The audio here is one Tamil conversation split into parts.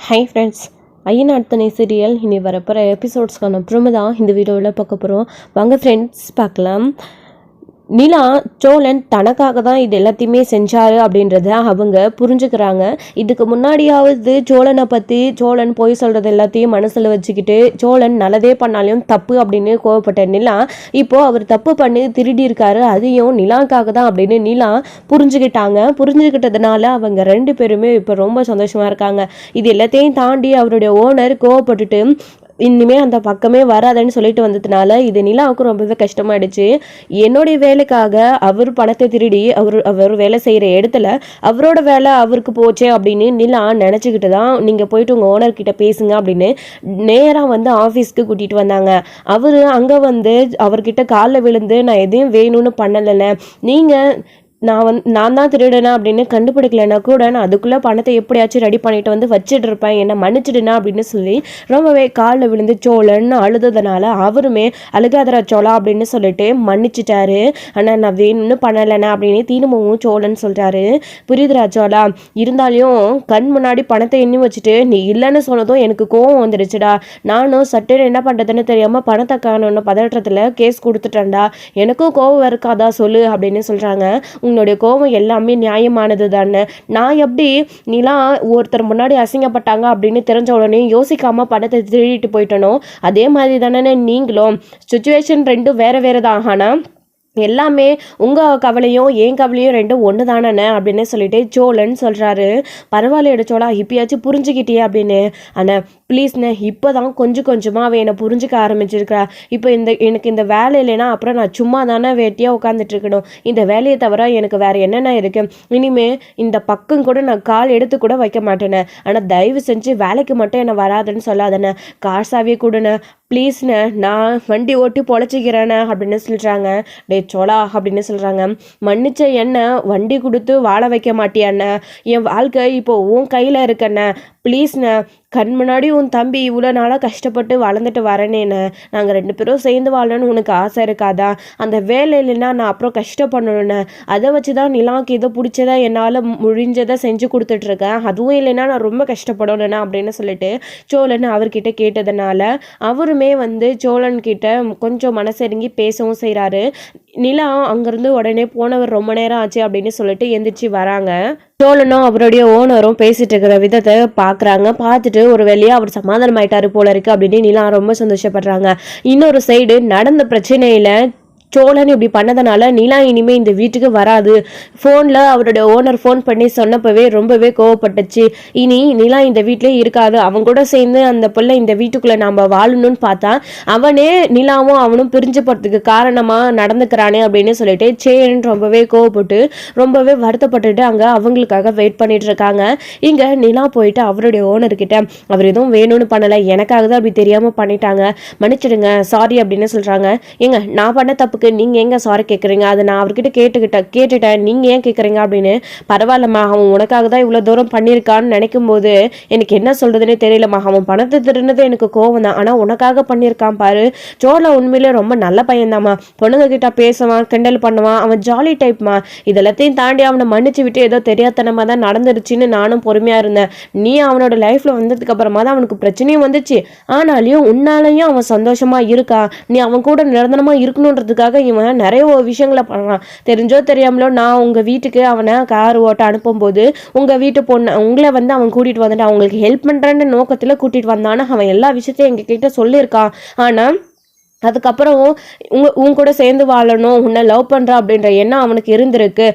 ஹாய் ஃப்ரெண்ட்ஸ், ஐயனார்த்தனை சீரியல் இனி வரப்போகிற எபிசோட்ஸ்க்கான ப்ரோமோ தான் இந்த வீடியோவில் பார்க்க போகிறோம். வாங்க ஃப்ரெண்ட்ஸ் பார்க்கலாம். நிலா சோழன் தனக்காக தான் இது எல்லாத்தையுமே செஞ்சாரு அப்படின்றத அவங்க புரிஞ்சுக்கிறாங்க. இதுக்கு முன்னாடியாவது சோழனை பற்றி சோழன் போய் சொல்கிறது எல்லாத்தையும் மனசில் வச்சுக்கிட்டு சோழன் நல்லதே பண்ணாலையும் தப்பு அப்படின்னு கோவப்பட்ட நிலா இப்போது அவர் தப்பு பண்ணி திருடி இருக்காரு, அதையும் நிலாக்காக தான் அப்படின்னு நிலா புரிஞ்சுக்கிட்டதுனால அவங்க ரெண்டு பேருமே இப்போ ரொம்ப சந்தோஷமாக இருக்காங்க. இது எல்லாத்தையும் தாண்டி அவருடைய ஓனர் கோவப்பட்டுட்டு இனிமே அந்த பக்கமே வராதுன்னு சொல்லிட்டு வந்ததுனால இது நிலாவுக்கு ரொம்பவே கஷ்டமாயிடுச்சு. என்னுடைய வேலைக்காக அவர் பணத்தை திருடி அவர் வேலை செய்கிற இடத்துல அவரோட வேலை அவருக்கு போச்சே அப்படின்னு நிலா நினச்சிக்கிட்டு தான் நீங்கள் போயிட்டு உங்கள் ஓனர்கிட்ட பேசுங்க அப்படின்னு நேராக வந்து ஆஃபீஸ்க்கு கூட்டிகிட்டு வந்தாங்க. அவர் அங்கே வந்து அவர்கிட்ட காலில் விழுந்து நான் எதையும் வேணும்னு பண்ணலைன்னு, நீங்கள் நான் தான் திருடனா அப்படின்னு கண்டுபிடிக்கலன்னா கூட நான் அதுக்குள்ளே பணத்தை எப்படியாச்சும் ரெடி பண்ணிட்டு வந்து வச்சுட்டு இருப்பேன், என்னை மன்னிச்சிடுனா அப்படின்னு சொல்லி ரொம்பவே காலில் விழுந்து சோழன்னு அழுததுனால அவருமே அழுகாதரா சோழா அப்படின்னு சொல்லிட்டு மன்னிச்சிட்டாரு. ஆனால் நான் வேணும்னு பண்ணலைண்ணா அப்படின்னு தீனமும் சோழன்னு சொல்கிறாரு. புரியுதுரா சோழா, இருந்தாலையும் கண் முன்னாடி பணத்தை எண்ணி வச்சுட்டு நீ இல்லைன்னு சொன்னதும் எனக்கு கோவம் வந்துடுச்சுடா. நானும் சட்டுன்னு என்ன பண்ணுறதுன்னு தெரியாமல் பணத்தை காணும்னு பதற்றத்தில் கேஸ் கொடுத்துட்டேன்டா, எனக்கும் கோவம் இருக்காதா சொல்லு அப்படின்னு சொல்கிறாங்க. உன்னுடைய கோபம் எல்லாமே நியாயமானது தானே, நான் எப்படி நீலாம் ஒருத்தர் முன்னாடி அசிங்கப்பட்டாங்க அப்படின்னு தெரிஞ்ச உடனே யோசிக்காம பணத்தை திருடிட்டு போயிட்டனோ அதே மாதிரி தானே நீங்களும். சுச்சுவேஷன் ரெண்டும் வேற வேற தான், ஆனால் எல்லாமே உங்கள் கவலையும் என் கவலையும் ரெண்டும் ஒன்று தானே அப்படின்னு சொல்லிட்டு சோழன் சொல்கிறாரு. பரவாயில்ல சோழா, இப்பயாச்சும் புரிஞ்சுக்கிட்டே அப்படின்னு. ஆனால் ப்ளீஸ்ண்ணே, இப்போ தான் கொஞ்சம் கொஞ்சமாக அவன் என்னை புரிஞ்சுக்க ஆரம்பிச்சிருக்கிறா. இப்போ எனக்கு இந்த வேலை இல்லைன்னா அப்புறம் நான் சும்மா தானே வேட்டியாக உட்காந்துட்டு இருக்கணும். இந்த வேலையை தவிர எனக்கு வேறு என்னென்ன இருக்குது, இனிமேல் இந்த பக்கம் கூட நான் கால் எடுத்து கூட வைக்க மாட்டேனே. ஆனால் தயவு செஞ்சு வேலைக்கு மட்டும் என்னை வராதுன்னு சொல்லாதண்ணே, காசாவே கொடுண்ணே ப்ளீஸ்ண்ணே, நான் வண்டி ஓட்டி பொழைச்சிக்கிறேண்ணே அப்படின்னு சொல்கிறாங்க. டே சோழா அப்படின்னு சொல்கிறாங்க, மன்னிச்ச என்ன வண்டி கொடுத்து வாழ வைக்க மாட்டியாண்ணே, என் வாழ்க்கை இப்போ உன் கையில் இருக்கண்ணே, ப்ளீஸ்ண்ணே, கண் முன்னாடி உன் தம்பி இவ்வளோ நாளாக கஷ்டப்பட்டு வளர்ந்துட்டு வரனேன்னு, நாங்கள் ரெண்டு பேரும் சேர்ந்து வாழணும்னு உனக்கு ஆசை இருக்காதா? அந்த வேலை இல்லைன்னா நான் அப்புறம் கஷ்டப்படணுன்னு, அதை வச்சு தான் நிலாவுக்கு ஏதோ பிடிச்சதா என்னால் முடிஞ்சதை செஞ்சு கொடுத்துட்ருக்கேன், அதுவும் இல்லைன்னா நான் ரொம்ப கஷ்டப்படணுண்ணா அப்படின்னு சொல்லிட்டு சோழன் அவர்கிட்ட கேட்டதுனால அவருமே வந்து சோழன்கிட்ட கொஞ்சம் மனசிறங்கி பேசவும் செய்கிறாரு. நிலா அங்கேருந்து உடனே போனவர் ரொம்ப நேரம் ஆச்சு அப்படின்னு சொல்லிட்டு எந்திரிச்சு வராங்க. சோழனும் அவருடைய ஓனரும் பேசிட்டு இருக்கிற விதத்தை பார்க்குறாங்க. பார்த்துட்டு ஒரு வெளியாக அவர் சமாதானம் ஆயிட்டாரு போல இருக்கு அப்படின்னு நிலா ரொம்ப சந்தோஷப்படுறாங்க. இன்னொரு சைடு நடந்த பிரச்சனையில் சோழன் இப்படி பண்ணதுனால நிலா இனிமேல் இந்த வீட்டுக்கு வராது. ஃபோனில் அவருடைய ஓனர் ஃபோன் பண்ணி சொன்னப்பவே ரொம்பவே கோவப்பட்டுச்சு. இனி நிலா இந்த வீட்டிலே இருக்காது, அவங்க கூட சேர்ந்து அந்த பிள்ளை இந்த வீட்டுக்குள்ளே நாம் வாழணும்னு பார்த்தா அவனே நிலாவும் அவனும் பிரிஞ்சு போகிறதுக்கு காரணமாக நடந்துக்கிறானே அப்படின்னு சொல்லிட்டு சேன்னு ரொம்பவே கோவப்பட்டு ரொம்பவே வருத்தப்பட்டுட்டு அங்கே அவங்களுக்காக வெயிட் பண்ணிட்டு இருக்காங்க. இங்கே நிலா போயிட்டு அவருடைய ஓனர்கிட்ட அவர் எதுவும் வேணும்னு பண்ணலை, எனக்காக தான் அப்படி தெரியாமல் பண்ணிட்டாங்க, மன்னிச்சிடுங்க, சாரி அப்படின்னு சொல்கிறாங்க. ஏங்க நான் பண்ண தப்புக்கு நீங்கள் எங்கே சாரி கேட்குறீங்க, அதை நான் அவர்கிட்ட கேட்டுட்டேன், நீங்கள் ஏன் கேட்குறீங்க அப்படின்னு. பரவாயில்லம்மா, அவன் உனக்காக தான் இவ்வளோ தூரம் பண்ணியிருக்கான்னு நினைக்கும் போது எனக்கு என்ன சொல்கிறதுனே தெரியலம்மா, அவன் பணத்தை திருடுனது எனக்கு கோவம் தான், ஆனால் உனக்காக பண்ணியிருக்கான் பாரு. சோழ உண்மையிலே ரொம்ப நல்ல பையன்தாம்மா, பொண்ணுங்க கிட்ட பேசுவான், கிண்டல் பண்ணுவான், அவன் ஜாலி டைப்மா, இதெல்லாத்தையும் தாண்டி அவனை மன்னிச்சு விட்டு ஏதோ தெரியாதனமாக தான் நடந்துருச்சுன்னு நானும் பொறுமையாக இருந்தேன். நீ அவனோட லைஃப்பில் வந்ததுக்கு அப்புறமா தான் அவனுக்கு பிரச்சனையும் வந்துச்சு, ஆனாலையும் உன்னாலையும் அவன் சந்தோஷமாக இருக்கான், நீ அவன் கூட நிரந்தரமாக இருக்கணுன்றதுக்காக இவன் நிறைய விஷயங்களை பண்ணான். தெரிஞ்சோ தெரியாமலோ நான் உங்கள் வீட்டுக்கு அவனை கார் ஓட்ட அனுப்பும்போது உங்கள் வீட்டு பொண்ணு உங்களை வந்து அவன் கூட்டிகிட்டு வந்துட்டு அவங்களுக்கு ஹெல்ப் பண்ணுறேன்னு நோக்கத்தில் கூட்டிகிட்டு வந்தான்னு அவன் எல்லா விஷயத்தையும் எங்ககிட்ட சொல்லியிருக்கான். ஆனால் அதுக்கப்புறம் உன் கூட சேர்ந்து வாழணும், உன்னை லவ் பண்ணுறான் அப்படின்ற எண்ணம் அவனுக்கு இருந்திருக்கு.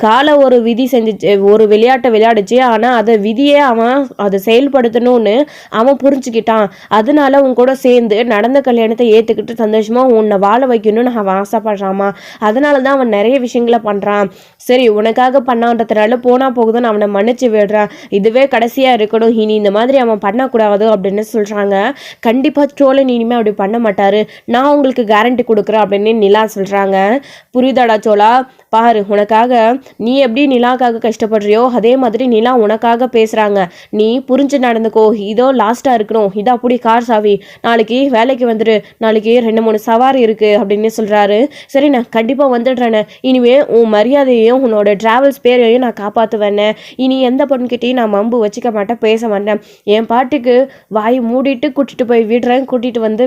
காலை ஒரு விதி செஞ்சிச்சு, ஒரு விளையாட்டை விளையாடிச்சு, ஆனால் அதை விதியே அவன் அதை செயல்படுத்தணும்னு அவன் புரிஞ்சுக்கிட்டான். அதனால உன் கூட சேர்ந்து நடந்த கல்யாணத்தை ஏற்றுக்கிட்டு சந்தோஷமாக உன்னை வாழ வைக்கணும்னு அவன் ஆசைப்படுறாமா. அதனால தான் அவன் நிறைய விஷயங்களை பண்ணுறான். சரி, உனக்காக பண்ணான்றதுனால போனால் போகுதுன்னு அவனை மன்னிச்சு விடுறான், இதுவே கடைசியாக இருக்கணும், இனி இந்த மாதிரி அவன் பண்ணக்கூடாது அப்படின்னு சொல்கிறாங்க. கண்டிப்பாக சோழன் இனிமேல் அப்படி பண்ண மாட்டார். நான் உங்களுக்கு கேரண்டி கொடுக்குறேன் அப்படின்னு நிலா சொல்கிறாங்க. புரியுதாடா சோலா, பாரு உனக்காக நீ எப்படி நிலாக்காக கஷ்டப்படுறியோ அதே மாதிரி நிலா உனக்காக பேசுகிறாங்க, நீ புரிஞ்சு நடந்துக்கோ, இதோ லாஸ்ட்டாக இருக்கணும், இதோ அப்படி கார் சாவி, நாளைக்கு வேலைக்கு வந்துடு, நாளைக்கு 2-3 சவாரி இருக்குது அப்படின்னு சொல்கிறாரு. சரி நான் கண்டிப்பாக வந்துடுறேன்னு, இனிமே உன் மரியாதையையும் உன்னோட ட்ராவல்ஸ் பேரையும் நான் காப்பாற்றுவேன்னு, இனி எந்த பொண்ணுக்கிட்டையும் நான் மம்பு வச்சுக்க மாட்டேன், பேச மாட்டேன், என் பாட்டுக்கு வாய் மூடிட்டு கூட்டிகிட்டு போய் விடுறேன், கூட்டிகிட்டு வந்து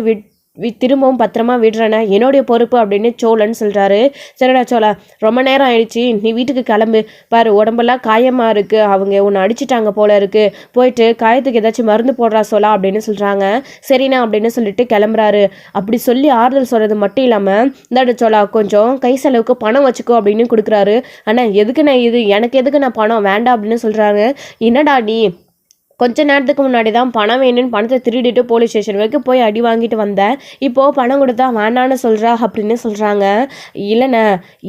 திரும்பவும் பத்திரமா விடுறேனே, என்னுடைய பொறுப்பு அப்படின்னு சோழன் சொல்கிறாரு. சரிடா சோழா, ரொம்ப நேரம் ஆயிடுச்சு, நீ வீட்டுக்கு கிளம்பு, பாரு உடம்பெல்லாம் காயமாக இருக்குது, அவங்க உன்னை அடிச்சிட்டாங்க போல இருக்குது, போயிட்டு காயத்துக்கு ஏதாச்சும் மருந்து போடுறா சோழா அப்படின்னு சொல்கிறாங்க. சரிண்ணா அப்படின்னு சொல்லிட்டு கிளம்புறாரு. அப்படி சொல்லி ஆறுதல் சொல்கிறது மட்டும் இல்லாமல் இந்தாட சோழா கொஞ்சம் கை செலவுக்கு பணம் வச்சுக்கோ அப்படின்னு கொடுக்குறாரு. ஆனால் எதுக்கு நான் இது, எனக்கு எதுக்கு நான் பணம் வேண்டாம் அப்படின்னு சொல்கிறாங்க. என்னடா நீ கொஞ்ச நேரத்துக்கு முன்னாடி தான் பணம் வேணும்னு பணத்தை திருடிட்டு போலீஸ் ஸ்டேஷன் வரைக்கும் போய் அடி வாங்கிட்டு வந்தேன், இப்போது பணம் கொடுத்தா வேண்டான்னு சொல்கிறா அப்படின்னு சொல்கிறாங்க. இல்லைண்ணே,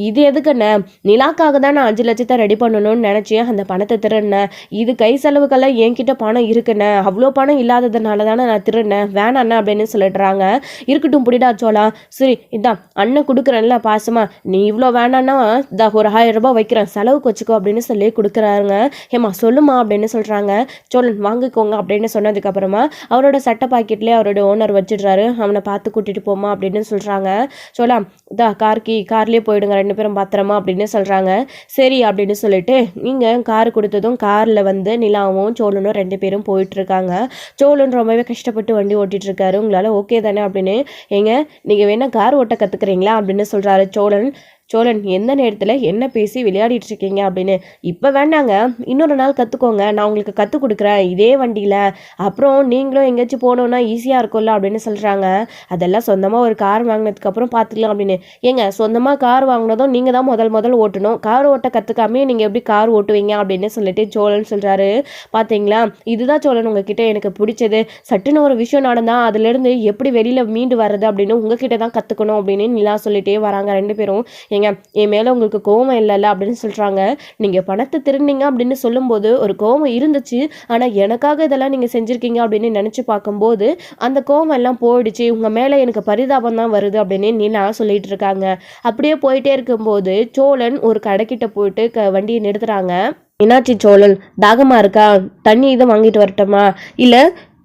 இது எதுக்குண்ணே, நிலாக்காக தான் நான் 5 லட்சத்தை ரெடி பண்ணணும்னு நினச்சி அந்த பணத்தை திருடினேன், இது கை செலவுக்கெல்லாம் என்கிட்ட பணம் இருக்குண்ணே, அவ்வளோ பணம் இல்லாததுனால தானே நான் திருடினேன், வேணாண்ணே அப்படின்னு சொல்லிடுறாங்க. இருக்கட்டும் புடிடா சோழா, சரி இதான் அண்ணன் கொடுக்குறேன்ல பாசமா, நீ இவ்வளோ வேணான்னா இந்த ஒரு 1000 ரூபாய் வைக்கிறேன் செலவுக்கு வச்சுக்கோ அப்படின்னு சொல்லி கொடுக்குறாருங்க. ஏம்மா சொல்லுமா அப்படின்னு சொல்கிறாங்க. சோழன் வாங்கிக்கோங்க அப்படின்னு சொன்னதுக்கப்புறமா அவரோட சட்டை பாக்கெட்லேயே அவரோட ஓனர் வச்சிடுறாரு. அவனை பார்த்து கூட்டிகிட்டு போமா அப்படின்னு சொல்கிறாங்க. சோழா இதா கார்லேயே போயிடுங்க 2 பேரும் பத்திரமா அப்படின்னு சொல்கிறாங்க. சரி அப்படின்னு சொல்லிட்டு நீங்கள் கார் கொடுத்ததும் காரில் வந்து நிலாவும் சோழனும் 2 பேரும் போயிட்டுருக்காங்க. சோழன் ரொம்பவே கஷ்டப்பட்டு வண்டி ஓட்டிகிட்ருக்காரு. உங்களால் ஓகே தானே அப்படின்னு, ஏங்க நீங்கள் வேணால் கார் ஓட்ட கற்றுக்குறீங்களா அப்படின்னு சொல்கிறாரு சோழன் எந்த நேரத்தில் என்ன பேசி விளையாடிட்டு இருக்கீங்க அப்படின்னு. இப்போ வேண்டாங்க, இன்னொரு நாள் கற்றுக்கோங்க, நான் உங்களுக்கு கற்றுக் கொடுக்குறேன் இதே வண்டியில், அப்புறம் நீங்களும் எங்கேயாச்சும் போகணுன்னா ஈஸியாக இருக்கும்ல அப்படின்னு சொல்கிறாங்க. அதெல்லாம் சொந்தமாக ஒரு கார் வாங்கினதுக்கப்புறம் பார்த்துக்கலாம் அப்படின்னு. ஏங்க சொந்தமாக கார் வாங்கினதும் நீங்கள் தான் முதல் ஓட்டணும், கார் ஓட்ட கற்றுக்காமே நீங்கள் எப்படி கார் ஓட்டுவீங்க அப்படின்னு சொல்லிட்டு சோழன் சொல்கிறாரு. பார்த்தீங்களா, இதுதான் சோழன் உங்ககிட்ட எனக்கு பிடிச்சது, சட்டுன்னு ஒரு விஷயம் நடந்தால் அதுலேருந்து எப்படி வெளியில் மீண்டு வர்றது அப்படின்னு உங்ககிட்ட தான் கற்றுக்கணும் அப்படின்னு நிலா சொல்லிட்டே வராங்க 2 பேரும். என் மேலே உங்களுக்கு கோவம் இல்லைல்ல அப்படின்னு சொல்கிறாங்க. நீங்கள் பணத்தை திருநீங்க அப்படின்னு சொல்லும்போது ஒரு கோவம் இருந்துச்சு, ஆனால் எனக்காக இதெல்லாம் நீங்கள் செஞ்சுருக்கீங்க அப்படின்னு நினச்சி பார்க்கும்போது அந்த கோவம் எல்லாம் போயிடுச்சு, உங்கள் மேலே எனக்கு பரிதாபம் தான் வருது அப்படின்னு நிலா சொல்லிட்டு இருக்காங்க. அப்படியே போயிட்டே இருக்கும்போது சோழன் ஒரு கடைக்கிட்ட போயிட்டு வண்டியை நிறுத்துறாங்க. என்னாச்சு சோழன், தாகமா இருக்கா, தண்ணி இதை வாங்கிட்டு வரட்டுமா, இல்லை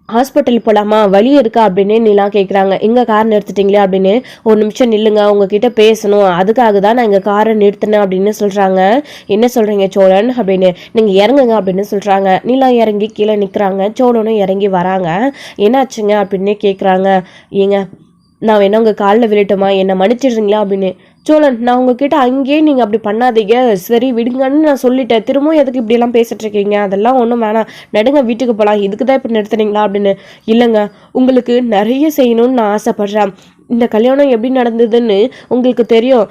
ஹாஸ்பிட்டல் போகலாமா, வலி இருக்கா அப்படின்னு நிலா கேட்குறாங்க. எங்கே கார் நிறுத்திட்டீங்களே அப்படின்னு. ஒரு நிமிஷம் நில்லுங்க, உங்ககிட்ட பேசணும், அதுக்காக தான் நான் எங்கள் காரை நிறுத்தினேன் அப்படின்னு சொல்கிறாங்க. என்ன சொல்கிறீங்க சோழன் அப்படின்னு. நீங்கள் இறங்குங்க அப்படின்னு சொல்கிறாங்க. நிலா இறங்கி கீழே நிற்கிறாங்க. சோழனும் இறங்கி வராங்க. என்னாச்சுங்க அப்படின்னு கேட்குறாங்க. ஏங்க நான் வேணா உங்கள் காலில் விழட்டுமா, என்னை மன்னிச்சிடுறீங்களா அப்படின்னு. சோழன் நான் உங்ககிட்ட அங்கேயே நீங்கள் அப்படி பண்ணாதீங்க, சரி விடுங்கன்னு நான் சொல்லிட்டேன், திரும்பவும் எதுக்கு இப்படிலாம் பேசிட்டு இருக்கீங்க, அதெல்லாம் ஒன்றும் வேணாம், நடுங்க வீட்டுக்கு போகலாம், இதுக்கு தான் இப்படி நிறுத்துனீங்களா அப்படின்னு. இல்லைங்க உங்களுக்கு நிறைய செய்யணும்னு நான் ஆசைப்பட்றேன், இந்த கல்யாணம் எப்படி நடந்ததுன்னு உங்களுக்கு தெரியும்,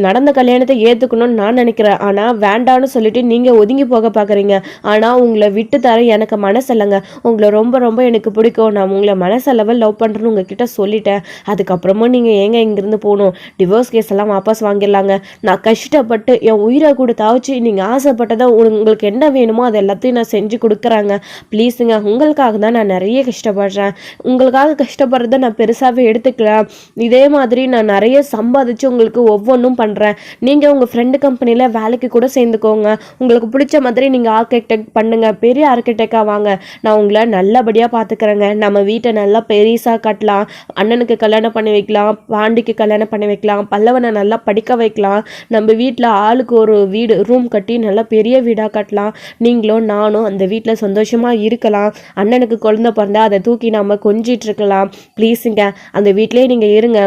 நடந்த கல்யாணத்தை ஏற்றுக்கணும்னு நான் நினைக்கிறேன், ஆனால் வேண்டான்னு சொல்லிட்டு நீங்கள் ஒதுங்கி போக பார்க்குறீங்க, ஆனால் உங்களை விட்டு தர எனக்கு மனசில்லைங்க, உங்களை ரொம்ப ரொம்ப எனக்கு பிடிக்கும், நான் உங்களை மனசளவில் லவ் பண்ணுறேன்னு உங்ககிட்ட சொல்லிட்டேன், அதுக்கப்புறமும் நீங்கள் ஏங்க இங்கேருந்து போகணும், டிவோர்ஸ் கேஸ் எல்லாம் வாபஸ் வாங்கிடலாங்க, நான் கஷ்டப்பட்டு என் உயிரை கூட தாவச்சு நீங்கள் ஆசைப்பட்டதை உங்களுக்கு என்ன வேணுமோ அது எல்லாத்தையும் நான் செஞ்சு கொடுக்குறாங்க, ப்ளீஸுங்க உங்களுக்காக தான் நான் நிறைய கஷ்டப்படுறேன், உங்களுக்காக கஷ்டப்படுறத நான் பெருசாகவே எடுத்துக்கலாம், இதே மாதிரி நான் நிறைய சம்பாதிச்சு உங்களுக்கு ஒவ்வொன்றும் பண்ணுறேன், நீங்கள் உங்கள் ஃப்ரெண்டு கம்பெனியில் வேலைக்கு கூட சேர்ந்துக்கோங்க, உங்களுக்கு பிடிச்ச மாதிரி நீங்கள் ஆர்கிடெக்ட் பண்ணுங்கள், பெரிய ஆர்கிடெக்டாக வாங்க, நான் உங்களை நல்லபடியாக பார்த்துக்கிறேங்க, நம்ம வீட்டை நல்லா பெருசாக கட்டலாம், அண்ணனுக்கு கல்யாணம் பண்ணி வைக்கலாம், பாண்டிக்கு கல்யாணம் பண்ணி வைக்கலாம், பல்லவனை நல்லா படிக்க வைக்கலாம், நம்ம வீட்டில் ஆளுக்கு ஒரு வீடு ரூம் கட்டி நல்லா பெரிய வீடாக கட்டலாம், நீங்களும் நானும் அந்த வீட்டில் சந்தோஷமாக இருக்கலாம், அண்ணனுக்கு குழந்தை பிறந்தா அதை தூக்கி நம்ம கொஞ்சிட்டு இருக்கலாம், ப்ளீஸுங்க அந்த வீட்டிலே நீங்கள் இருங்க,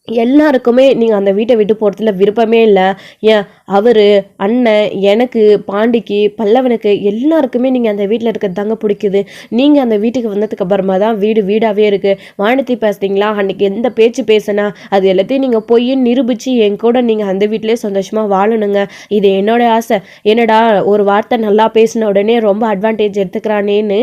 எல்லாருக்குமே நீங்கள் அந்த வீட்டை விட்டு போகிறதுல விருப்பமே இல்லை, ஏன் அவர் அண்ணன் எனக்கு பாண்டிக்கு பல்லவனுக்கு எல்லாருக்குமே நீங்கள் அந்த வீட்டில் இருக்கிறது தாங்க பிடிக்குது, நீங்கள் அந்த வீட்டுக்கு வந்ததுக்கு அப்புறமா தான் வீடு வீடாகவே இருக்குது, வானத்தி பேசுறீங்களா அன்றைக்கி எந்த பேச்சு பேசுனா அது எல்லாத்தையும் நீங்கள் போய் நிரூபித்து என் கூட நீங்கள் அந்த வீட்டிலே சந்தோஷமாக வாழணுங்க, இது என்னோடய ஆசை, என்னடா ஒரு வார்த்தை நல்லா பேசின உடனே ரொம்ப அட்வான்டேஜ் எடுத்துக்கிறானேன்னு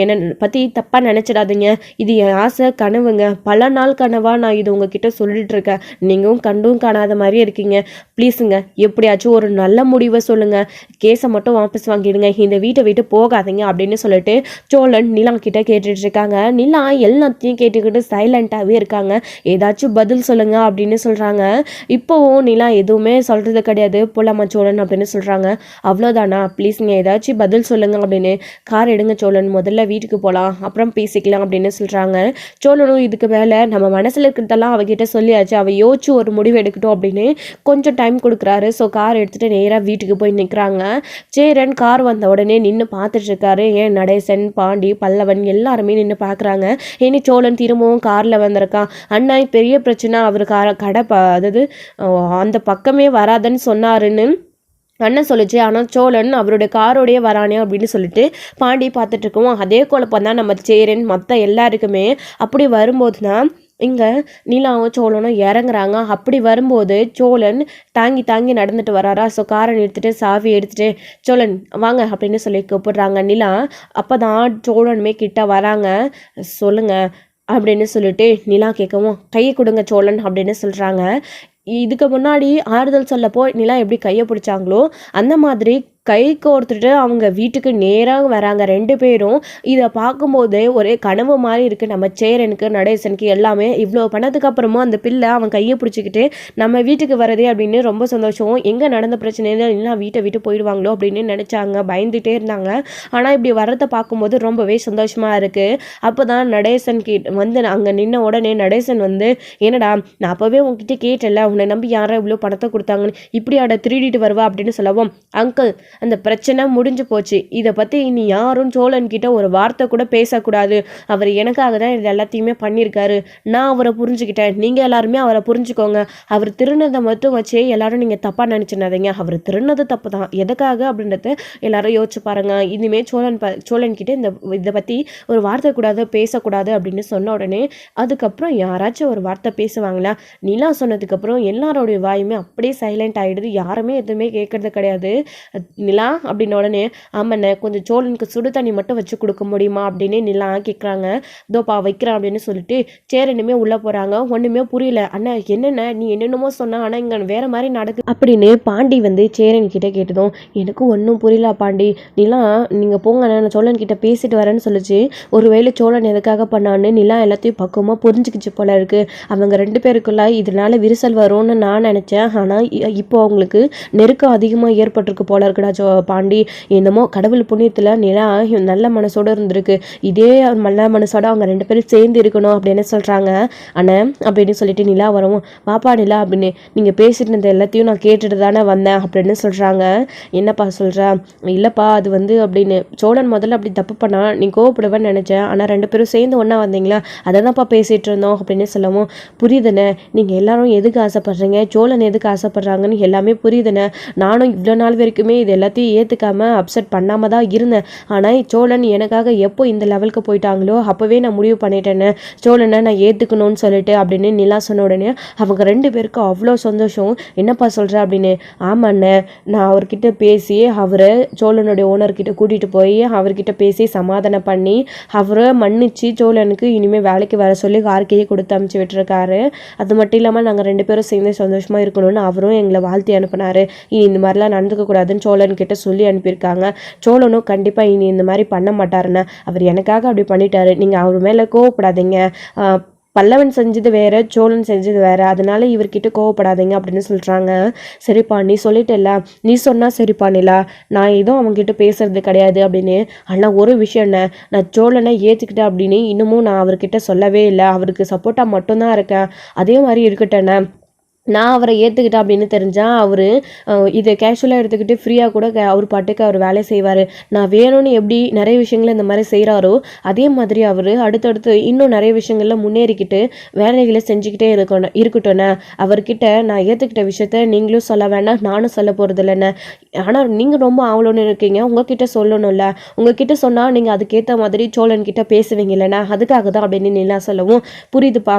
என்னை பற்றி தப்பாக நினச்சிடாதீங்க, இது என் ஆசை கனவுங்க, பல நாள் கனவாக நான் இது உங்ககிட்ட சொல்லிட்டு இருக்கேன், நீங்களும் கண்டும் காணாத மாதிரி இருக்கீங்க, ப்ளீஸுங்க எப்படி எப்படியாச்சும் ஒரு நல்ல முடிவை சொல்லுங்க, கேஸை மட்டும் வாபஸ் வாங்கிடுங்க, இந்த வீட்டை விட்டு போகாதீங்க அப்படின்னு சொல்லிட்டு சோழன் நிலா கிட்ட கேட்டுட்டு இருக்காங்க. நிலா எல்லாத்தையும் கேட்டுக்கிட்டு சைலண்டாகவே இருக்காங்க. ஏதாச்சும் பதில் சொல்லுங்க அப்படின்னு சொல்றாங்க. இப்போவும் நிலா எதுவுமே சொல்றது கிடையாது. போலாமா சோழன் அப்படின்னு சொல்றாங்க. அவ்வளோதானா, ப்ளீஸ்ங்க ஏதாச்சும் பதில் சொல்லுங்க அப்படின்னு. கார் எடுங்க சோழன், முதல்ல வீட்டுக்கு போகலாம், அப்புறம் பேசிக்கலாம் அப்படின்னு சொல்றாங்க. சோழனும் இதுக்கு மேலே நம்ம மனசில் இருக்கிறதெல்லாம் அவகிட்ட சொல்லியாச்சு, அவள் யோசிச்சு ஒரு முடிவு எடுக்கட்டும் அப்படின்னு கொஞ்சம் டைம் கொடுக்குறாரு. ஸோ கார் எடுத்துகிட்டு நேராக வீட்டுக்கு போய் நிற்கிறாங்க. சேரன் கார் வந்த உடனே நின்று பார்த்துட்டு இருக்காரு. ஏன் நடேசன், பாண்டி, பல்லவன் எல்லாருமே நின்று பார்க்குறாங்க. இனி சோழன் திரும்பவும் காரில் வந்திருக்கான். அண்ணா பெரிய பிரச்சனை, அவர் கடை அதாவது அந்த பக்கமே வராதுன்னு சொன்னாருன்னு அண்ணன் சொல்லிச்சு. ஆனால் சோழன் அவருடைய காரோடைய வரானே அப்படின்னு சொல்லிட்டு பாண்டி பார்த்துட்டு இருக்கோம். அதே குழப்பம் தான் நம்ம சேரன் மற்ற எல்லாருக்குமே. அப்படி வரும்போது தான் இங்கே நிலாவும் சோழனும் இறங்குறாங்க. அப்படி வரும்போது சோழன் தாங்கி தாங்கி நடந்துட்டு வராரா. ஸோ காரை நிறுத்திட்டு சாவி எடுத்துகிட்டு சோழன் வாங்க அப்படின்னு சொல்லி கூப்பிடுறாங்க. நிலா அப்போ தான் சோழனுமே கிட்ட வராங்க. சொல்லுங்க அப்படின்னு சொல்லிட்டு நிலா கேட்கவும் கையை கொடுங்க சோழன் அப்படின்னு சொல்கிறாங்க. இதுக்கு முன்னாடி ஆறுதல் சொல்லப்போ நிலா எப்படி கையை பிடிச்சாங்களோ அந்த மாதிரி கை கோர்த்துட்டு அவங்க வீட்டுக்கு நேராக வராங்க ரெண்டு பேரும். இதை பார்க்கும்போதே ஒரே கனவு மாதிரி இருக்குது நம்ம சேரனுக்கு நடேசனுக்கு எல்லாமே. இவ்வளோ பண்ணதுக்கு அப்புறமும் அந்த பிள்ளை அவன் கையை பிடிச்சிக்கிட்டு நம்ம வீட்டுக்கு வரதே அப்படின்னு ரொம்ப சந்தோஷம். எங்கே நடந்த பிரச்சனையில இல்லைனா வீட்டை விட்டு போயிடுவாங்களோ அப்படின்னு நினச்சாங்க, பயந்துகிட்டே இருந்தாங்க. ஆனால் இப்படி வர்றதை பார்க்கும்போது ரொம்பவே சந்தோஷமாக இருக்குது. அப்போ தான் நடேசன் வந்து அங்கே நின்ன உடனே நடேசன் வந்து என்னடா நான் அப்போவே உங்ககிட்ட கேட்டல, உன்னை நம்பி யாரா இவ்வளோ பணத்தை கொடுத்தாங்கன்னு, இப்படி அட திருடிட்டு வருவா அப்படின்னு சொல்லவும் அங்கிள் அந்த பிரச்சனை முடிஞ்சு போச்சு, இதை பற்றி இனி யாரும் சோழன் கிட்ட ஒரு வார்த்தை கூட பேசக்கூடாது, அவர் எனக்காக தான் இது எல்லாத்தையுமே பண்ணியிருக்காரு, நான் அவரை புரிஞ்சுக்கிட்டேன், நீங்கள் எல்லாருமே அவரை புரிஞ்சுக்கோங்க, அவர் திருநதை மட்டும் வச்சே எல்லாரும் நீங்கள் தப்பாக நினச்சிடாதீங்க, அவர் திருநது தப்பு தான், எதுக்காக அப்படின்றத எல்லாரும் யோசிச்சு பாருங்க, இனிமேல் சோழன் கிட்ட இதை பற்றி ஒரு வார்த்தை கூடாது பேசக்கூடாது அப்படின்னு சொன்ன உடனே அதுக்கப்புறம் யாராச்சும் ஒரு வார்த்தை பேசுவாங்களா. நிலா சொன்னதுக்கப்புறம் எல்லாரோடைய வாயுமே அப்படியே சைலண்ட் ஆகிடுது, யாருமே எதுவுமே கேட்கறது கிடையாது. நிலா அப்படின்ன உடனே ஆமாண்ணே கொஞ்சம் சோழனுக்கு சுடு தண்ணி மட்டும் வச்சு கொடுக்க முடியுமா அப்படின்னு நிலா கேட்குறாங்க. தோப்பா வைக்கிறேன் அப்படின்னு சொல்லிட்டு சேரனுமே உள்ளே போகிறாங்க. ஒன்றுமே புரியல. அண்ணா என்னென்ன நீ என்னென்னமோ சொன்னா ஆனால் இங்கே வேற மாதிரி நடக்குது அப்படின்னு பாண்டி வந்து சேரன் கிட்ட கேட்டதும் எனக்கு ஒன்றும் புரியல பாண்டி, நிலா நீங்கள் போங்க நான் சோழன் கிட்ட பேசிட்டு வரேன்னு சொல்லிச்சு. ஒருவேளை சோழன் எதுக்காக பண்ணான்னு நிலா எல்லாத்தையும் பக்குவமாக புரிஞ்சுக்கிச்சு போல இருக்கு. அவங்க ரெண்டு பேருக்குள்ள இதனால விரிசல் வரும்னு நான் நினச்சேன். ஆனால் இப்போ அவங்களுக்கு நெருக்கம் அதிகமாக ஏற்பட்டிருக்கு போல இருக்குடா பாண்டி. என்னமோ கடவுள் புண்ணியத்தில் நிலா நல்ல மனசோடு இருந்திருக்கு, இதே நல்ல மனசோட அவங்க ரெண்டு பேரும் சேர்ந்து இருக்கணும் அப்படின்னு சொல்கிறாங்க. அண்ணன் அப்படின்னு சொல்லிட்டு நிலா வரவும் பாப்பா நிலா அப்படின்னு நீங்கள் பேசிட்டு இருந்த எல்லாத்தையும் நான் கேட்டுட்டு தானே வந்தேன் அப்படின்னு சொல்கிறாங்க. என்னப்பா சொல்கிறா. இல்லைப்பா அது வந்து அப்படின்னு சோழன் முதல்ல அப்படி தப்பு பண்ணா நீ கோவப்படுவேன்னு நினச்சேன், ஆனால் ரெண்டு பேரும் சேர்ந்து ஒன்றா வந்தீங்களா அதை தான்ப்பா பேசிகிட்டு இருந்தோம் அப்படின்னு சொல்லவும் புரியுதுண்ணே நீங்கள் எல்லாரும் எதுக்கு ஆசைப்படுறீங்க, சோழன் எதுக்கு ஆசைப்படுறாங்கன்னு எல்லாமே புரியுதுண்ணே, நானும் இவ்வளோ நாள் வரைக்குமே இது எல்லாத்தையும் ஏற்றுக்காமல் அப்செட் பண்ணாமல் தான் இருந்தேன். ஆனால் சோழன் எனக்காக எப்போ இந்த லெவலுக்கு போயிட்டாங்களோ அப்போவே நான் முடிவு பண்ணிட்டேன்னு சோழனை நான் ஏற்றுக்கணும்னு சொல்லிட்டு அப்படின்னு நிலா சொன்ன உடனே அவங்க ரெண்டு பேருக்கும் அவ்வளோ சந்தோஷம். என்னப்பா சொல்கிற அப்படின்னு. ஆமாண்ணே நான் அவர்கிட்ட பேசி அவரை சோழனுடைய ஓனர்கிட்ட கூட்டிகிட்டு போய் அவர்கிட்ட பேசி சமாதானம் பண்ணி அவரை மன்னிச்சு சோழனுக்கு இனிமேல் வேலைக்கு வர சொல்லி கார்கையை கொடுத்து அமுச்சு விட்டுருக்காரு. அது மட்டும் இல்லாமல் நாங்கள் ரெண்டு பேரும் சேர்ந்து சந்தோஷமாக இருக்கணும்னு அவரும் எங்களை வாழ்த்தி அனுப்பினார். இனி இந்த மாதிரிலாம் நடந்துக்க கூடாதுன்னு சோழன் கிட்ட சொல்லி அனுப்பியிருக்காங்க. சோழனும் கண்டிப்பாக இனி இந்த மாதிரி பண்ண மாட்டாருன்னு அவர் எனக்காக அப்படி பண்ணிட்டாரு, நீங்கள் அவர் மேலே கோவப்படாதீங்க, பல்லவன் செஞ்சது வேற சோழன் செஞ்சது வேற, அதனால இவர்கிட்ட கோவப்படாதீங்க அப்படின்னு சொல்கிறாங்க. சரிப்பா நீ சொல்லிட்டல, நீ சொன்னால் சரிப்பா நிலா, நான் எதுவும் அவங்ககிட்ட பேசுறது கிடையாது அப்படின்னு. ஆனால் ஒரு விஷயம் என்ன, நான் சோழனை ஏற்றுக்கிட்டேன் அப்படின்னு இன்னமும் நான் அவர்கிட்ட சொல்லவே இல்லை, அவருக்கு சப்போர்ட்டாக மட்டும்தான் இருக்கேன், அதே மாதிரி இருக்கட்டேண்ணே, நான் அவரை ஏற்றுக்கிட்டேன் அப்படின்னு தெரிஞ்சால் அவர் இதை கேஷுவலாக எடுத்துக்கிட்டு ஃப்ரீயாக கூட அவர் பாட்டுக்கு அவர் வேலை செய்வார். நான் வேணும்னு எப்படி நிறைய விஷயங்கள் இந்த மாதிரி செய்கிறாரோ அதே மாதிரி அவர் அடுத்தடுத்து இன்னும் நிறைய விஷயங்களில் முன்னேறிக்கிட்டு வேலைகளை செஞ்சுக்கிட்டே இருக்கட்டும்ண்ணே. அவர்கிட்ட நான் ஏற்றுக்கிட்ட விஷயத்த நீங்களும் சொல்ல வேண்டாம், நானும் சொல்ல போகிறது இல்லைண்ணே. ஆனால் நீங்கள் ரொம்ப ஆவலோன்னு இருக்கீங்க, உங்ககிட்ட சொல்லணும்ல, உங்ககிட்ட சொன்னால் நீங்கள் அதுக்கேற்ற மாதிரி சோழன்கிட்ட பேசுவீங்க இல்லைண்ணா, அதுக்காக தான் அப்படின்னு நிலா சொல்லவும் புரியுதுப்பா,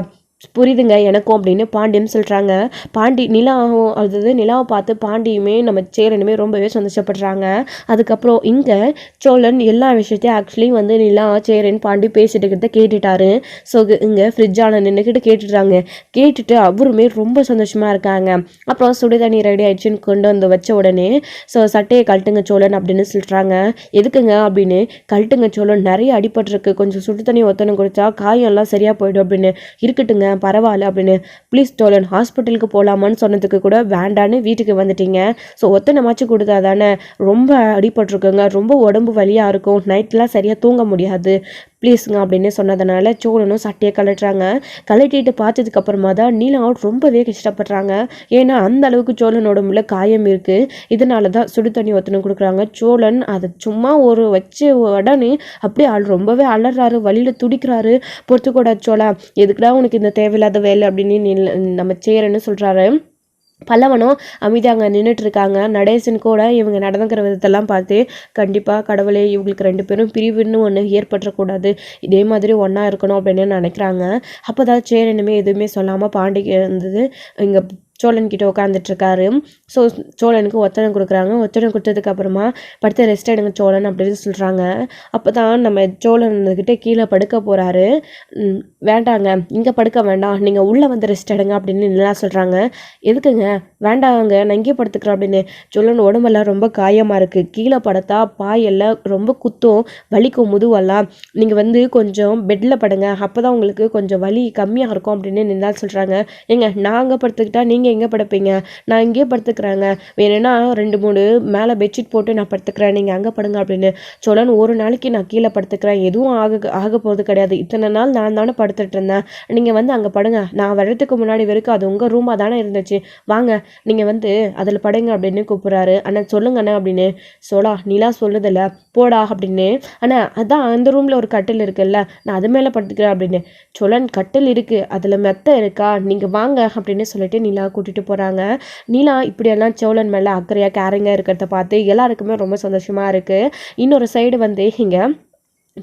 புரியுதுங்க எனக்கும் அப்படின்னு பாண்டியன் சொல்கிறாங்க. பாண்டி நிலாவும் அதாவது நிலாவை பார்த்து பாண்டியுமே நம்ம சேரனுமே ரொம்பவே சந்தோஷப்படுறாங்க. அதுக்கப்புறம் இங்கே சோழன் எல்லா விஷயத்தையும் ஆக்சுவலி வந்து நிலா சேரன் பாண்டி பேசிட்டு இருக்கிறத கேட்டுட்டாரு. ஸோ இங்கே ஃப்ரிட்ஜான நின்றுக்கிட்டு கேட்டுட்டாங்க. கேட்டுட்டு அவருமே ரொம்ப சந்தோஷமாக இருக்காங்க. அப்புறம் சுடு தண்ணி ரெடி ஆயிடுச்சுன்னு கொண்டு வந்து வச்ச உடனே ஸோ சட்டையை கழட்டுங்க சோழன் அப்படின்னு சொல்கிறாங்க. எதுக்குங்க அப்படின்னு. கழட்டுங்க சோழன், நிறைய அடிபட்டிருக்கு, கொஞ்சம் சுடு தண்ணி ஒத்தனை கொடுத்தா காயெல்லாம் சரியாக போயிடும் அப்படின்னு. இருக்கட்டுங்க பரவாயில்ல அப்படின்னு. ப்ளீஸ் சோழன் ஹாஸ்பிட்டலுக்கு போகலாமான்னு சொன்னதுக்கு கூட வேண்டான்னு வீட்டுக்கு வந்துட்டீங்க. ஸோ ஒத்தனைமாச்சு கொடுத்தா தானே. ரொம்ப அடிபட்டிருக்குங்க, ரொம்ப உடம்பு வலியாக இருக்கும், நைட்லாம் சரியாக தூங்க முடியாது, ப்ளீஸுங்க அப்படின்னு சொன்னதுனால சோழனும் சட்டையை கழட்டுறாங்க. கழட்டிட்டு பார்த்ததுக்கு அப்புறமா தான் நீலா ரொம்பவே கஷ்டப்படுறாங்க. ஏன்னா அந்த அளவுக்கு சோழன் உடம்புல காயம் இருக்குது. இதனால தான் சுடு தண்ணி ஒத்தனை கொடுக்குறாங்க. சோழன் அதை சும்மா ஒரு வச்ச உடனே அப்படியே ரொம்பவே அலறாரு, வழியில் துடிக்கிறாரு. பொறுத்துக்கூடாது சோழா, எதுக்குடா உனக்கு இந்த தேவையில்லாத வேலை அப்படின்னு நம்ம சேரன்னு சொல்கிறாரு. பல்லவனும் அமைதியாக அங்கே நின்றுட்டு இருக்காங்க. நடேசன் கூட இவங்க நடந்துக்கிற விதத்தெல்லாம் பார்த்து கண்டிப்பாக கடவுளே இவங்களுக்கு 2 பேரும் பிரிவுன்னு ஒன்று ஏற்பட்டுறக்கூடாது, இதே மாதிரி ஒன்றா இருக்கணும் அப்படின்னு நினைக்கிறாங்க. அப்போ தான் சேரனுமே எதுவுமே சொல்லாமல் பாண்டிக்கு இருந்தது இங்கே சோழன் கிட்ட உட்காந்துட்ருக்காரு. ஸோ சோழனுக்கு ஒத்தனை கொடுக்குறாங்க. ஒத்தனை கொடுத்ததுக்கு அப்புறமா படுத்து ரெஸ்ட் எடுங்க சோழன் அப்படின்னு சொல்கிறாங்க. அப்போ தான் நம்ம சோழன்கிட்ட கீழே படுக்க போகிறாரு. வேண்டாங்க இங்கே படுக்க வேண்டாம், நீங்கள் உள்ளே வந்து ரெஸ்ட் எடுங்க அப்படின்னு நல்லா சொல்கிறாங்க. எதுக்குங்க? வேண்டாங்க நான் இங்கே படுத்துக்கிறேன் அப்படின்னு. சோழன் உடம்பெல்லாம் ரொம்ப காயமாக இருக்குது, கீழே படுத்தா பாயெல்லாம் ரொம்ப குத்தும், வலிக்கும் முதுவெல்லாம், நீங்கள் வந்து கொஞ்சம் பெட்டில் படுங்க, அப்போ தான் உங்களுக்கு கொஞ்சம் வலி கம்மியாக இருக்கும் அப்படின்னு நின்னா சொல்கிறாங்க. ஏங்க நான் அங்கே படுத்துக்கிட்டா நீங்கள் எங்கே படுப்பீங்க? நான் இங்கேயே படுத்துக்கிறாங்க, வேணும்னா 2-3 மேலே பெட்ஷீட் போட்டு நான் படுத்துக்கிறேன், நீங்கள் அங்கே படுங்க அப்படின்னு. சோழன் ஒரு நாளைக்கு நான் கீழே படுத்துக்கிறேன், எதுவும் ஆக போகிறது கிடையாது, இத்தனை நாள் நான் தானே படுத்துட்டு இருந்தேன், நீங்கள் வந்து அங்கே படுங்க, நான் வர்றதுக்கு முன்னாடி வரைக்கும் அது உங்கள் ரூமாக தானே இருந்துச்சு, வாங்க நீங்கள் வந்து அதில் படுங்க அப்படின்னு கூப்பிட்றாரு. அண்ணா சொல்லுங்க அண்ணா அப்படின்னு. சோழா நிலா சொல்லுதில்ல போடா அப்படின்னு. அண்ணா அதான் அந்த ரூமில் ஒரு கட்டில் இருக்குல்ல, நான் அது மேலே படுத்துக்கிறேன் அப்படின்னு. சோழன் கட்டில் இருக்குது, அதில் மெத்த இருக்கா, நீங்கள் வாங்க அப்படின்னு சொல்லிட்டு நிலா கூட்டிகிட்டு போகிறாங்க. நிலா இப்படியெல்லாம் சோழன் மேலே அக்கறையாக கேரிங்காக இருக்கிறத பார்த்து எல்லாருக்குமே ரொம்ப சந்தோஷமாக இருக்குது. இன்னொரு சைடு வந்து இங்கே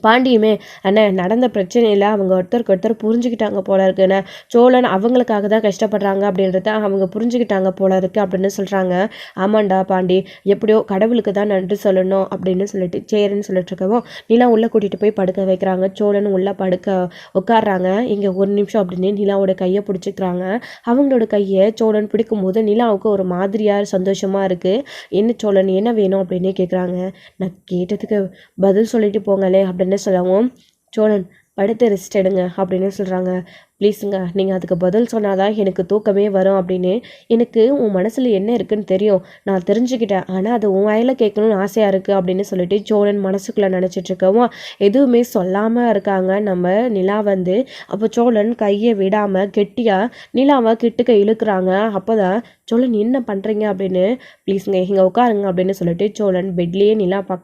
பாண்டியுமே அண்ணே நடந்த பிரச்சனையில் அவங்க ஒருத்தருக்கு ஒருத்தர் புரிஞ்சுக்கிட்டாங்க போல இருக்குண்ணே, சோழன் அவங்களுக்காக தான் கஷ்டப்படுறாங்க அப்படின்றத அவங்க புரிஞ்சுக்கிட்டாங்க போல இருக்கு அப்படின்னு சொல்கிறாங்க. ஆமாண்டா பாண்டி, எப்படியோ கடவுளுக்கு தான் நன்றி சொல்லணும் அப்படின்னு சொல்லிட்டு சேருன்னு சொல்லிட்டு இருக்கவும் நிலா உள்ளே கூட்டிகிட்டு போய் படுக்க வைக்கிறாங்க. சோழன் உள்ளே படுக்க உட்காடுறாங்க. இங்கே ஒரு நிமிஷம் அப்படின்னு நிலாவோட கையை பிடிச்சிக்கிறாங்க. அவங்களோட கையை சோழன் பிடிக்கும் போது நிலாவுக்கு ஒரு மாதிரியாக சந்தோஷமாக இருக்குது. என்ன சோழன் என்ன வேணும் அப்படின்னு கேட்குறாங்க. நான் கேட்டதுக்கு பதில் சொல்லிட்டு போங்களே அப்படின்னு சொல்லவும் சோழன் படுத்து ரெஸ்ட் எடுங்க அப்படின்னு சொல்கிறாங்க. ப்ளீஸுங்க நீங்கள் அதுக்கு பதில் சொன்னாதான் எனக்கு தூக்கமே வரும் அப்படின்னு. எனக்கு உன் மனசில் என்ன இருக்குன்னு தெரியும், நான் தெரிஞ்சுக்கிட்டேன், ஆனால் அது உன் வாயில் கேட்கணும்னு ஆசையாக இருக்குது அப்படின்னு சொல்லிட்டு சோழன் மனசுக்குள்ளே நினச்சிட்ருக்கவும் எதுவுமே சொல்லாமல் இருக்காங்க நம்ம நிலா வந்து. அப்போ சோழன் கையை விடாமல் கெட்டியாக நிலாவை கிட்டுக்க இழுக்கிறாங்க. அப்போ தான் சோழன் என்ன பண்ணுறீங்க அப்படின்னு. ப்ளீஸுங்க இங்கே உட்காருங்க அப்படின்னு சொல்லிட்டு சோழன் பெட்லேயே நிலாவை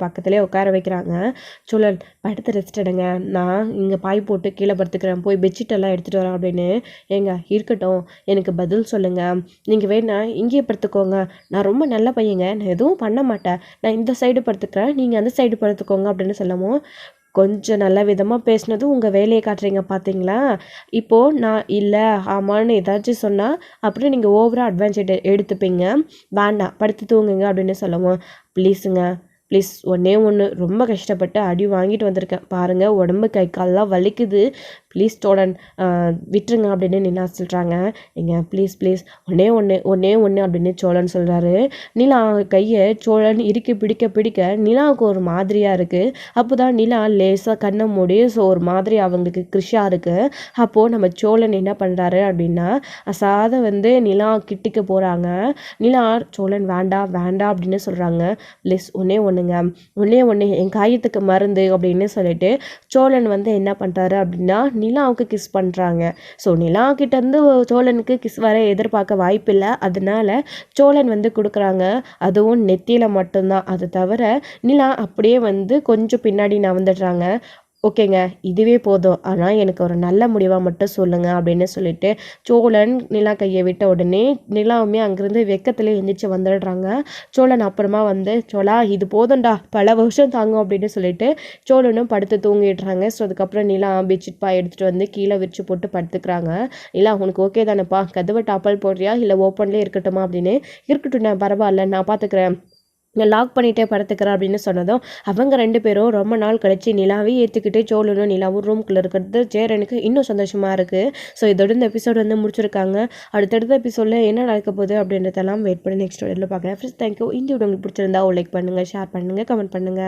பக்கத்துலேயே உட்கார வைக்கிறாங்க. சோழன் படுத்து ரெஸ்ட் எடுங்க, நான் இங்கே பாய் போட்டு கீழே படுத்துக்கிறேன், போய் பெட்ஷீட்டெல்லாம் எடுத்துகிட்டு வரேன் அப்படின்னு. ஏங்க இருக்கட்டும், எனக்கு பதில் சொல்லுங்கள், நீங்கள் வேணா இங்கேயே படுத்துக்கோங்க, நான் ரொம்ப நல்ல பையங்க, நான் எதுவும் பண்ண மாட்டேன், நான் இந்த சைடு படுத்துக்கிறேன், நீங்கள் அந்த சைடு படுத்துக்கோங்க அப்படின்னு சொல்லவும் கொஞ்சம் நல்ல விதமாக பேசினது உங்கள் வேலையை காட்டுறீங்க பார்த்தீங்களா, இப்போது நான் இல்லை ஆமான்னு ஏதாச்சும் சொன்னால் அப்புறம் நீங்கள் ஓவராக அட்வான்டேஜ் எடுத்துப்பீங்க, வேண்டாம் படுத்து தூங்குங்க அப்படின்னு சொல்லவும். ப்ளீஸுங்க ப்ளீஸ், ஒன்றே ஒன்று, ரொம்ப கஷ்டப்பட்டு அடி வாங்கிட்டு வந்திருக்கேன் பாருங்கள், உடம்பு கை கால்லாம் வலிக்குது, ப்ளீஸ் சோழன் விட்டுருங்க அப்படின்னு நிலா சொல்கிறாங்க. ஏங்க ப்ளீஸ் ப்ளீஸ் ஒன்றே ஒன்று அப்படின்னு சோழன் சொல்கிறாரு. நிலா கையை சோழன் இறுக்கி பிடிக்க நிலாவுக்கு ஒரு மாதிரியாக இருக்குது. அப்போ தான் நிலா லேசாக கண்ணை மூடி ஸோ ஒரு மாதிரி அவங்களுக்கு கிருஷாக இருக்குது. அப்போது நம்ம சோழன் என்ன பண்ணுறாரு அப்படின்னா அசாத வந்து நிலா கிட்டிக்க போகிறாங்க. நிலா சோழன் வேண்டாம் அப்படின்னு சொல்கிறாங்க. ப்ளீஸ் ஒன்றே ஒன்று என் காயத்துக்கு மருந்து அப்படின்னு சொல்லிட்டு சோழன் வந்து என்ன பண்ணுறாரு அப்படின்னா நிலாவுக்கு கிஸ் பண்ணுறாங்க. ஸோ நிலா கிட்டேருந்து சோழனுக்கு கிஸ் வர எதிர்பார்க்க வாய்ப்பில்லை, அதனால சோழன் வந்து கொடுக்குறாங்க. அதுவும் நெத்தியில் மட்டும்தான், அது தவிர நிலா அப்படியே வந்து கொஞ்சம் பின்னாடி நவந்துடுறாங்க. ஓகேங்க. இதுவே போதும். ஆனா எனக்கு ஒரு நல்ல முடிவா மட்டும் சொல்லுங்க அப்படின்னு சொல்லிட்டு, சோழன் நிலா கைய விட்ட உடனே, நிலாவுமே அங்கிருந்து வெக்கத்திலே எந்திரிச்சு வந்துடுறாங்க. சோழன் அப்புறமா வந்து, "சோழா இது போதும்டா, பல வருஷம் தாங்கும்" அப்படின்னு சொல்லிட்டு, சோழனும் படுத்து தூங்கிடுறாங்க. ஸோ அதுக்கப்புறம் நிலா பெட்ஷீட் பாய் எடுத்துட்டு வந்து கீழ விரிச்சு போட்டு படுத்துக்கிறாங்க. "நிலா உனக்கு ஓகே தானப்பா? கதவ டாப்பால் போடுறியா? இல்ல ஓப்பன்லயே இருக்கட்டுமா?" அப்படின்னு. "இருக்கட்டும்டா பரவால்ல, நான் பார்த்துக்கிறேன். நான் லாக் பண்ணிட்டே படுத்துக்கிறேன்" அப்படின்னு சொன்னதும், அவங்க 2 பேரும் ரொம்ப நாள் கழிச்சு நிலாவே ஏத்துக்கிட்டு சோழனும் நிலாவும் ரூம்குள்ள இருக்கிறது சேரனுக்கு இன்னும் சந்தோஷமா இருக்கு. ஸோ இதோட இந்த எபிசோட் வந்து முடிச்சிருக்காங்க. அடுத்தடுத்த எபிசோட்ல என்ன நடக்க போகுது அப்படின்றதெல்லாம் வெயிட் பண்ணி நெக்ஸ்ட் வீடியோல பார்க்கலாம். Friends thank you. இந்த வீடியோ உங்களுக்கு பிடிச்சிருந்தா லைக் பண்ணுங்க, ஷேர் பண்ணுங்க, கமெண்ட் பண்ணுங்க.